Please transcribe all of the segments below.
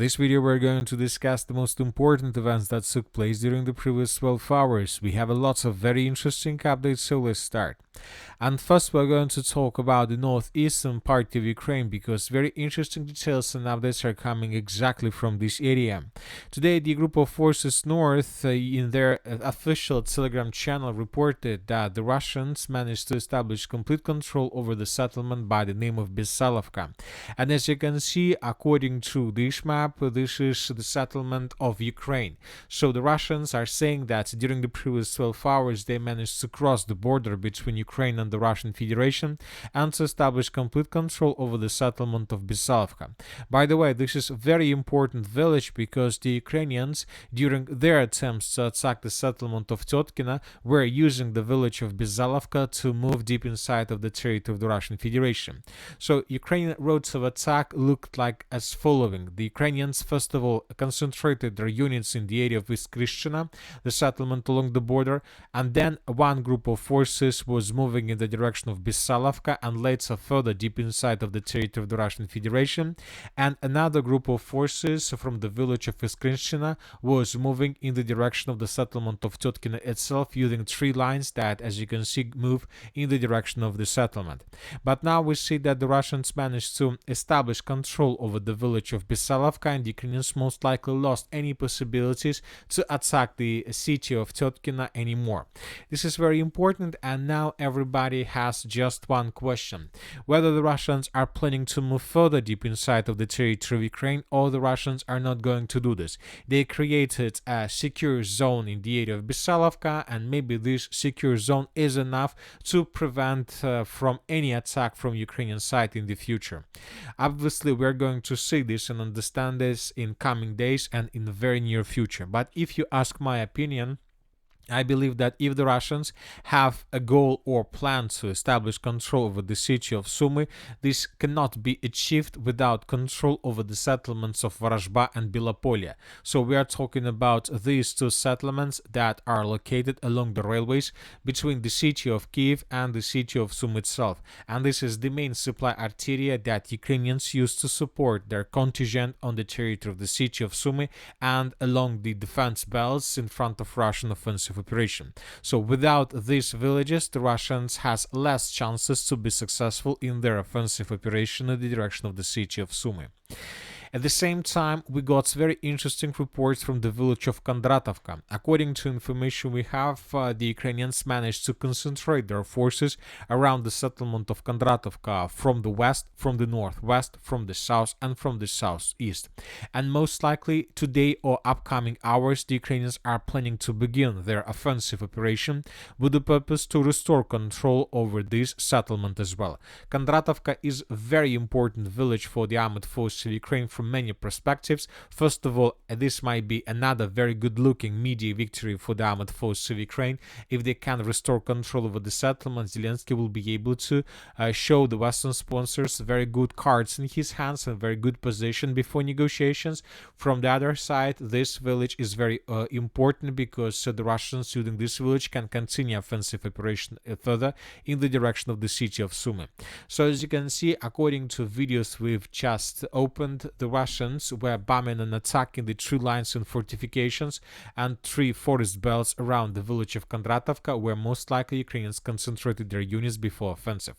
this video we're going to discuss the most important events that took place during the previous 12 hours. We have lots of very interesting updates, so let's start. And first we're going to talk about the northeastern part of Ukraine because very interesting details and updates are coming exactly from this area. Today the group of forces north in their official Telegram channel reported that the Russians managed to establish complete control over the settlement by the name of Bisalovka. And as you can see, according to this map, this is the settlement of Ukraine. So the Russians are saying that during the previous 12 hours they managed to cross the border between Ukraine and the Russian Federation and to establish complete control over the settlement of Bisalovka. By the way, this is a very important village because the Ukrainians, during their attempts to attack the settlement of Tyotkina, were using the village of Bisalovka to move deep inside of the territory of the Russian Federation. So Ukrainian routes of attack looked like as following. The Ukrainians first of all concentrated their units in the area of Iskryshchina, the settlement along the border, and then one group of forces was moving in the direction of Bisalovka and later further deep inside of the territory of the Russian Federation, and another group of forces from the village of Iskryshchina was moving in the direction of the settlement of Tyotkina itself using three lines that, as you can see, move in the direction of the settlement. But now we see that the Russians managed to establish control over the village of Bisalovka, and the Ukrainians most likely lost any possibilities to attack the city of Tyotkina anymore. This is very important, and now everybody has just one question: whether the Russians are planning to move further deep inside of the territory of Ukraine, or the Russians are not going to do this. They created a secure zone in the area of Bisalovka, and maybe this secure zone is enough to prevent from any attack from Ukrainian side in the future. Obviously, we're going to see this and understand this in coming days and in the very near future. But if you ask my opinion, I believe that if the Russians have a goal or plan to establish control over the city of Sumy, this cannot be achieved without control over the settlements of Vorozhba and Belopolye. So we are talking about these two settlements that are located along the railways between the city of Kiev and the city of Sumy itself. And this is the main supply arteria that Ukrainians use to support their contingent on the territory of the city of Sumy and along the defense belts in front of Russian offensive operation. So without these villages, the Russians has less chances to be successful in their offensive operation in the direction of the city of Sumy. At the same time, we got very interesting reports from the village of Kondratovka. According to information we have, the Ukrainians managed to concentrate their forces around the settlement of Kondratovka from the west, from the northwest, from the south, and from the southeast. And most likely today or upcoming hours, the Ukrainians are planning to begin their offensive operation with the purpose to restore control over this settlement as well. Kondratovka is a very important village for the armed forces of Ukraine from many perspectives. First of all, this might be another very good-looking media victory for the armed forces of Ukraine. If they can restore control over the settlement, Zelensky will be able to show the Western sponsors very good cards in his hands and very good position before negotiations. From the other side, this village is very important because the Russians using this village can continue offensive operation further in the direction of the city of Sumy. So as you can see, according to videos we've just opened, the Russians were bombing and attacking the three lines and fortifications and three forest belts around the village of Kondratovka, where most likely Ukrainians concentrated their units before offensive.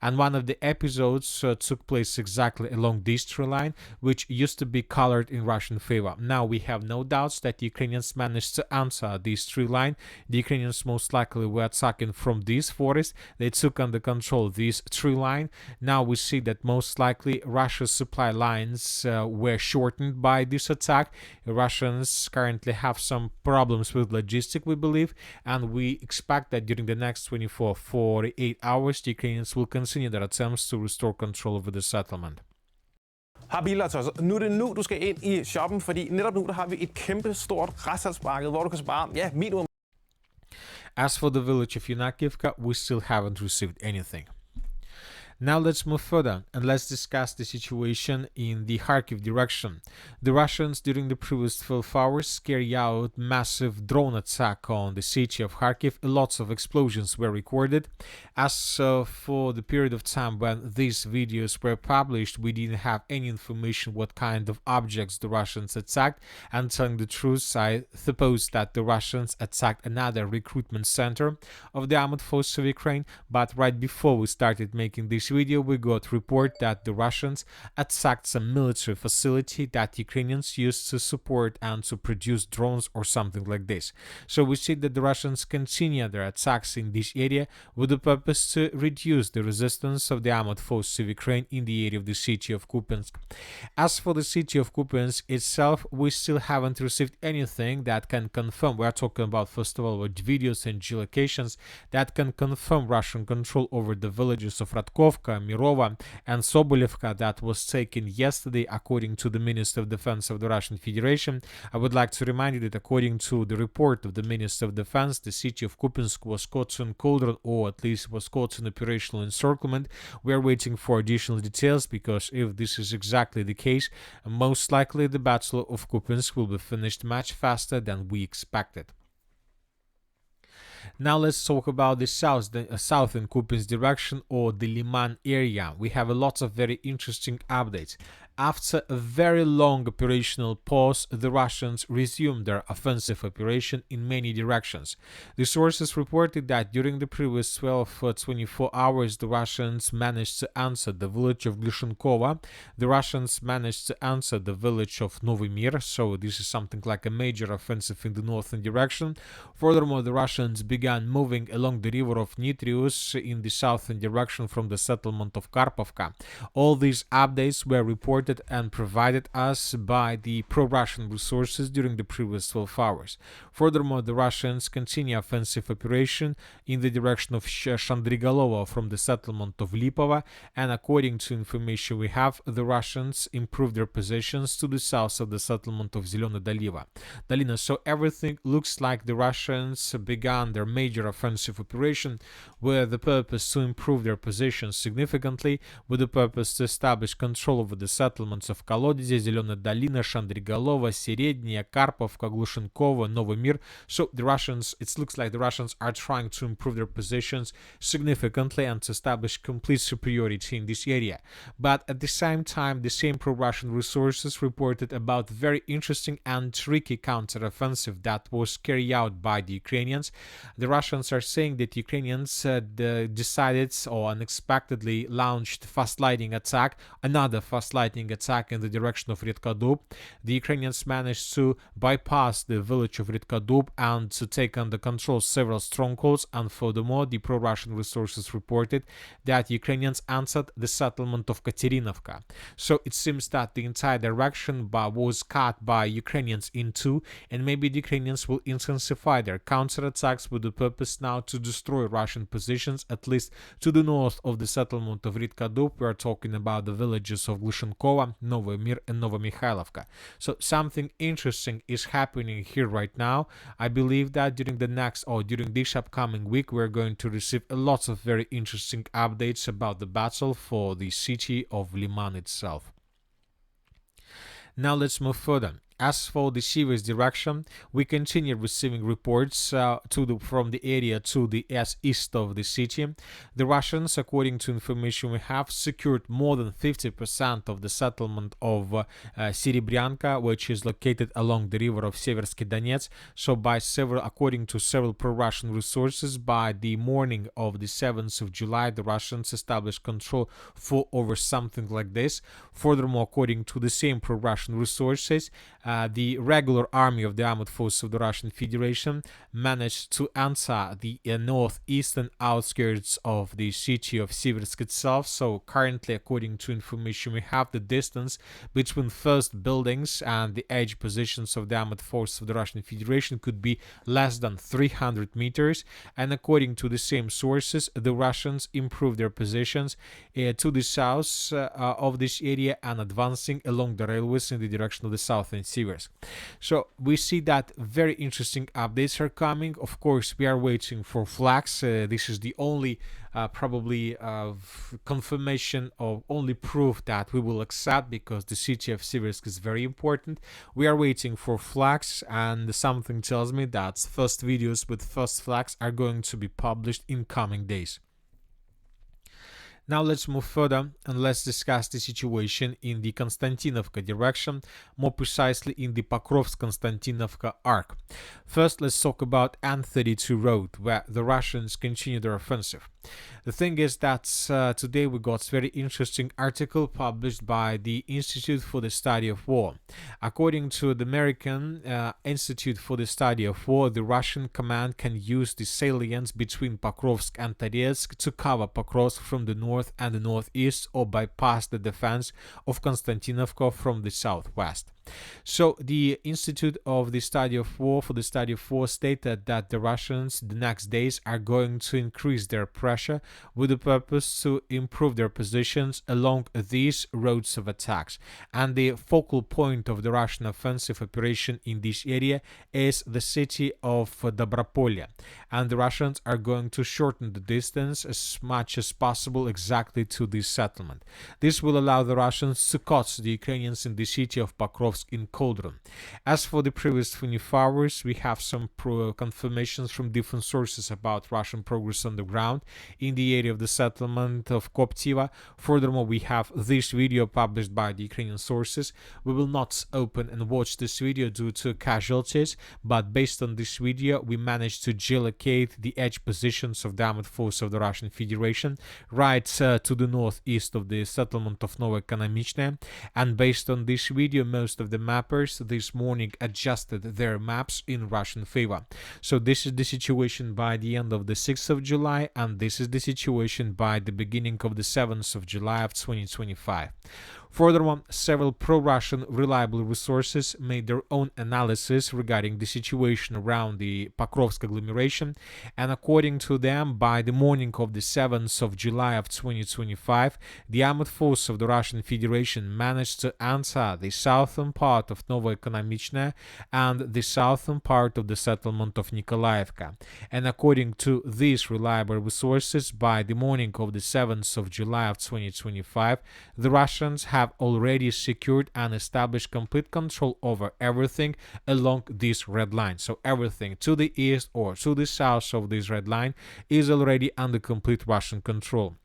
And one of the episodes took place exactly along this tree line, which used to be colored in Russian favor. Now we have no doubts that the Ukrainians managed to answer this tree line. The Ukrainians most likely were attacking from this forest. They took under control this tree line. Now we see that most likely Russia's supply lines were shortened by this attack. Russians currently have some problems with logistics, we believe, and we expect that during the next 24-48 hours, the Ukrainians will continue their attempts to restore control over the settlement. Har biler til os. Nu er det nu, du skal ind i shoppen, fordi netop nu der har vi et kæmpe stort restsalgsmarked, hvor du kan spare minimum. As for the village of Yunakivka, we still haven't received anything. Now let's move further and let's discuss the situation in the Kharkiv direction. The Russians during the previous 12 hours carried out massive drone attack on the city of Kharkiv. Lots of explosions were recorded. As for the period of time when these videos were published, we didn't have any information what kind of objects the Russians attacked, and telling the truth, I suppose that the Russians attacked another recruitment center of the armed forces of Ukraine, but right before we started making this video, we got report that the Russians attacked some military facility that Ukrainians used to support and to produce drones or something like this. So we see that the Russians continue their attacks in this area with the purpose to reduce the resistance of the armed forces of Ukraine in the area of the city of Kupiansk. As for the city of Kupiansk itself, we still haven't received anything that can confirm. We are talking about, first of all, with videos and geolocations that can confirm Russian control over the villages of Radkovka, Mirova, and Sobolevka that was taken yesterday, according to the Minister of Defense of the Russian Federation. I would like to remind you that according to the report of the Minister of Defense, the city of Kupiansk was caught in cauldron, or at least was caught in operational encirclement. We are waiting for additional details, because if this is exactly the case, most likely the Battle of Kupiansk will be finished much faster than we expected. Now let's talk about the southern Kupiansk direction, or the Liman area. We have a lot of very interesting updates. After a very long operational pause, the Russians resumed their offensive operation in many directions. The sources reported that during the previous 24 hours, the Russians managed to answer the village of Glushenkova. The Russians managed to answer the village of Novomir, so this is something like a major offensive in the northern direction. Furthermore, the Russians began moving along the river of Nitrius in the southern direction from the settlement of Karpovka. All these updates were reported and provided us by the pro-Russian resources during the previous 12 hours. Furthermore, the Russians continue offensive operation in the direction of Shandrigalova from the settlement of Lipova, and according to information we have, the Russians improved their positions to the south of the settlement of Zelena Dolina. So everything looks like the Russians began their major offensive operation with the purpose to improve their positions significantly, with the purpose to establish control over the settlements of Kolodize, Zelena Dolina, Shandrigalova, Serednya, Karpovka, Glushenkova, Novomir. So the Russians, it looks like the Russians are trying to improve their positions significantly and to establish complete superiority in this area. But at the same time, the same pro-Russian resources reported about very interesting and tricky counteroffensive that was carried out by the Ukrainians. The Russians are saying that Ukrainians decided or unexpectedly launched fast lightning attack, another fast lightning attack in the direction of Redkadub. The Ukrainians managed to bypass the village of Redkadub and to take under control several strongholds, and furthermore, the pro-Russian resources reported that Ukrainians answered the settlement of Katerinovka. So it seems that the entire direction was cut by Ukrainians in two, and maybe the Ukrainians will intensify their counterattacks with the purpose now to destroy Russian positions, at least to the north of the settlement of Redkadub. We are talking about the villages of Glushenkova, Novomir, and Novomikhailivka. So something interesting is happening here right now. I believe that during this upcoming week, we're going to receive lots of very interesting updates about the battle for the city of Liman itself. Now let's move further. As for the Sivas direction, we continue receiving reports from the area to the east of the city. The Russians, according to information we have, secured more than 50% of the settlement of Serebryanka, which is located along the river of Seversky Donets. So according to several pro-Russian resources, by the morning of the 7th of July, the Russians established control for over something like this. Furthermore, according to the same pro-Russian resources, the regular army of the armed forces of the Russian Federation managed to enter the northeastern outskirts of the city of Siversk itself. So currently, according to information we have, the distance between first buildings and the edge positions of the armed forces of the Russian Federation could be less than 300 meters. And according to the same sources, the Russians improved their positions to the south of this area and advancing along the railways in the direction of the southern Siversk. So we see that very interesting updates are coming. Of course, we are waiting for flags. This is the only probably confirmation or only proof that we will accept, because the city of Siversk is very important. We are waiting for flags, and something tells me that first videos with first flags are going to be published in coming days. Now let's move further and let's discuss the situation in the Konstantinovka direction, more precisely in the Pokrovsk-Konstantinovka arc. First, let's talk about N32 road, where the Russians continue their offensive. The thing is that today we got a very interesting article published by the Institute for the Study of War. According to the American Institute for the Study of War, the Russian command can use the salients between Pokrovsk and Toretsk to cover Pokrovsk from the north and the northeast, or bypass the defense of Konstantinovka from the southwest. So the Institute of the Study of War for the Study of War stated that the Russians the next days are going to increase their pressure with the purpose to improve their positions along these roads of attacks. And the focal point of the Russian offensive operation in this area is the city of Dobropolye. And the Russians are going to shorten the distance as much as possible exactly to this settlement. This will allow the Russians to cut the Ukrainians in the city of Pokrovsk in Koldrun. As for the previous 24 hours, we have some confirmations from different sources about Russian progress on the ground in the area of the settlement of Koptiva. Furthermore, we have this video published by the Ukrainian sources. We will not open and watch this video due to casualties, but based on this video, we managed to geolocate the edge positions of the armed force of the Russian Federation right to the northeast of the settlement of Novoeconomichne. And based on this video, most of the mappers this morning adjusted their maps in Russian favor. So this is the situation by the end of the 6th of July, and this is the situation by the beginning of the 7th of July of 2025. Furthermore, several pro-Russian reliable resources made their own analysis regarding the situation around the Pokrovsk agglomeration, and according to them, by the morning of the 7th of July of 2025, the armed force of the Russian Federation managed to enter the southern part of Novoeconomichne and the southern part of the settlement of Nikolaevka. And according to these reliable resources, by the morning of the 7th of July of 2025, the Russians have already secured and established complete control over everything along this red line. So everything to the east or to the south of this red line is already under complete Russian control.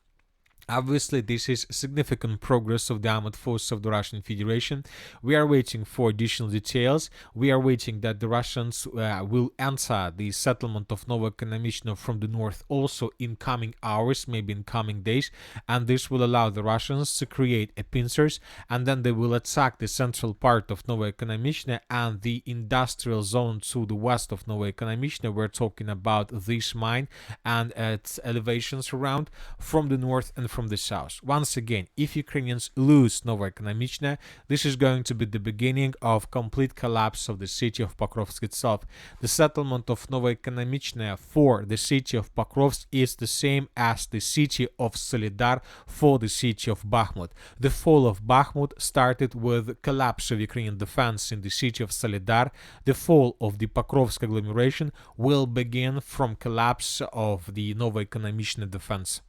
Obviously, this is significant progress of the armed force of the Russian Federation. We are waiting for additional details. We are waiting that the Russians will enter the settlement of Novoeconomichne from the north also in coming hours, maybe in coming days, and this will allow the Russians to create a pincers, and then they will attack the central part of Novoeconomichne and the industrial zone to the west of Novoeconomichne. We're talking about this mine and its elevations around from the north and from the south. Once again, if Ukrainians lose Novoeconomichne, this is going to be the beginning of complete collapse of the city of Pokrovsk itself. The settlement of Novoeconomichne for the city of Pokrovsk is the same as the city of Solidar for the city of Bakhmut. The fall of Bakhmut started with collapse of Ukrainian defense in the city of Solidar. The fall of the Pokrovsk agglomeration will begin from collapse of the Novoeconomichne defense.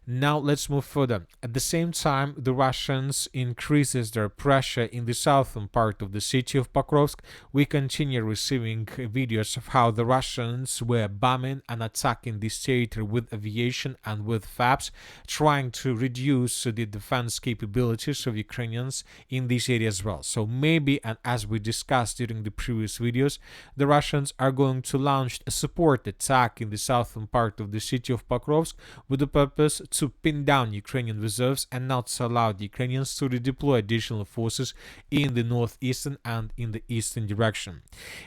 Now let's move further. At the same time, the Russians increases their pressure in the southern part of the city of Pokrovsk. We continue receiving videos of how the Russians were bombing and attacking this territory with aviation and with FABs, trying to reduce the defense capabilities of Ukrainians in this area as well. So maybe, and as we discussed during the previous videos, the Russians are going to launch a support attack in the southern part of the city of Pokrovsk with the purpose to pin down Ukrainian reserves and not to allow the Ukrainians to redeploy additional forces in the northeastern and in the eastern direction.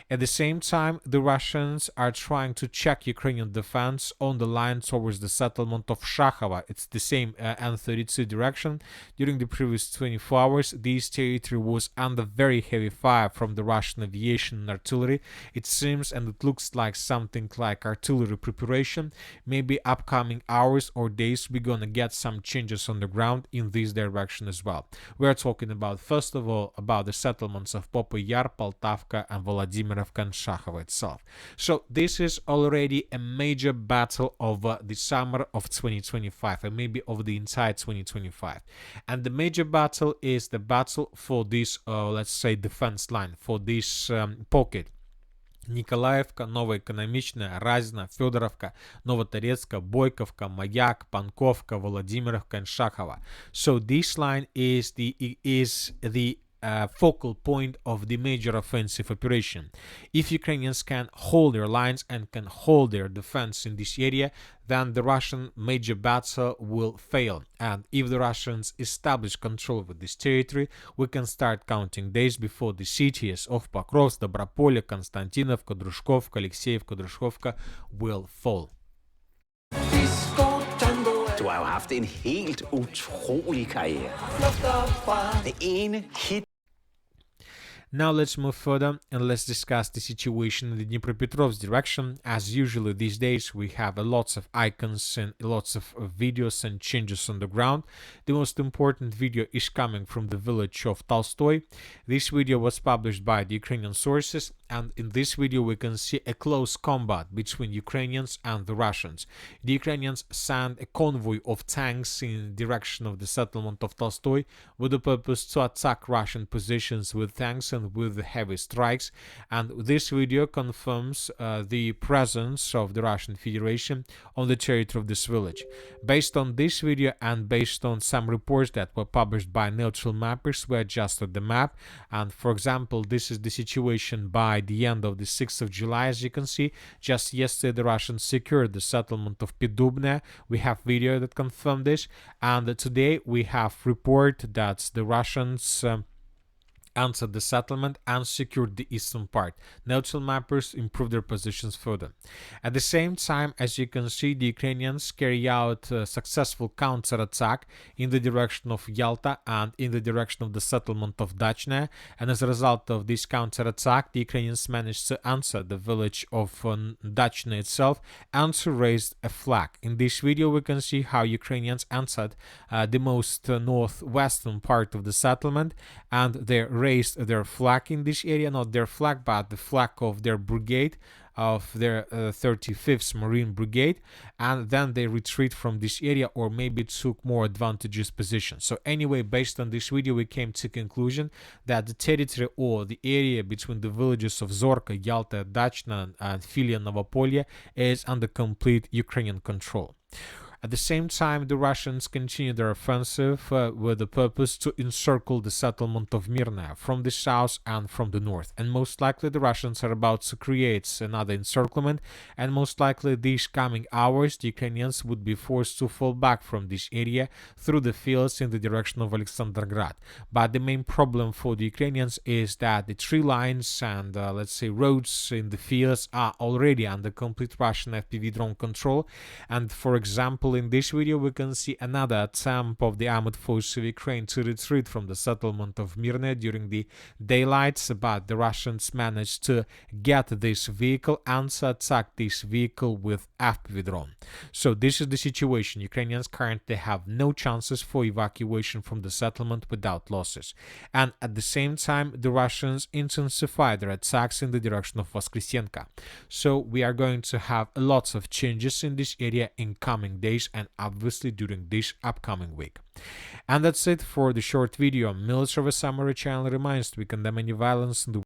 At the same time, the Russians are trying to check Ukrainian defense on the line towards the settlement of Shakhova. It's the same N32 direction. During the previous 24 hours, this territory was under very heavy fire from the Russian aviation and artillery. It seems and it looks like something like artillery preparation. Maybe upcoming hours or days we're gonna get get some changes on the ground in this direction as well. We are talking about, first of all, about the settlements of Popoy Yar, Poltavka, and Volodymyrovka and Shakhova itself. So this is already a major battle of the summer of 2025, and maybe of the entire 2025. And the major battle is the battle for this, let's say, defense line, for this pocket. Николаевка, Новоэкономичная, Разина, Федоровка, Новоторецка, Бойковка, Маяк, Pankovka, Volodymyrovka, and Shakhova. So this line is the focal point of the major offensive operation. If Ukrainians can hold their lines and can hold their defense in this area, then the Russian major battle will fail. And if the Russians establish control over this territory, we can start counting days before the cities of Pokrovsk, Dobropolye, Konstantinovka, Drushkovka, Alexeyevka, Drushkovka will fall. Du har jo haft en helt utrolig karriere. Det ene hit. Now let's move further and let's discuss the situation in the Dnipropetrovsk direction. As usually these days, we have lots of icons and lots of videos and changes on the ground. The most important video is coming from the village of Tolstoi. This video was published by the Ukrainian sources, and in this video we can see a close combat between Ukrainians and the Russians. The Ukrainians sent a convoy of tanks in the direction of the settlement of Tolstoi with the purpose to attack Russian positions with tanks and with heavy strikes, and this video confirms the presence of the Russian Federation on the territory of this village. Based on this video and based on some reports that were published by neutral mappers, we adjusted the map, and for example, this is the situation by the end of the 6th of July. As you can see, just yesterday the Russians secured the settlement of Pidubne. We have video that confirm this, and today we have report that the Russians entered the settlement and secured the eastern part. Neutral mappers improved their positions further. At the same time, as you can see, the Ukrainians carry out a successful counterattack in the direction of Yalta and in the direction of the settlement of Dachne, and as a result of this counterattack, the Ukrainians managed to enter the village of Dachne itself and to raise a flag. In this video, we can see how Ukrainians entered the most northwestern part of the settlement, and they raised their flag in this area, not their flag, but the flag of their brigade, of their 35th Marine Brigade, and then they retreat from this area or maybe took more advantageous positions. So anyway, based on this video, we came to conclusion that the territory or the area between the villages of Zorka, Yalta, Dachna, and Filia, Novopolye is under complete Ukrainian control. At the same time, the Russians continue their offensive with the purpose to encircle the settlement of Mirna from the south and from the north. And most likely the Russians are about to create another encirclement, and most likely these coming hours the Ukrainians would be forced to fall back from this area through the fields in the direction of Alexandergrad. But the main problem for the Ukrainians is that the tree lines and let's say roads in the fields are already under complete Russian FPV drone control. And for example, in this video we can see another attempt of the armored forces of Ukraine to retreat from the settlement of Mirne during the daylights, but the Russians managed to get this vehicle and to attack this vehicle with FPV drone. So this is the situation. Ukrainians currently have no chances for evacuation from the settlement without losses, and at the same time the Russians intensify their attacks in the direction of Voskresenka. So we are going to have lots of changes in this area in coming days and obviously during this upcoming week. And that's it for the short video. Military Summary channel reminds we condemn any violence in the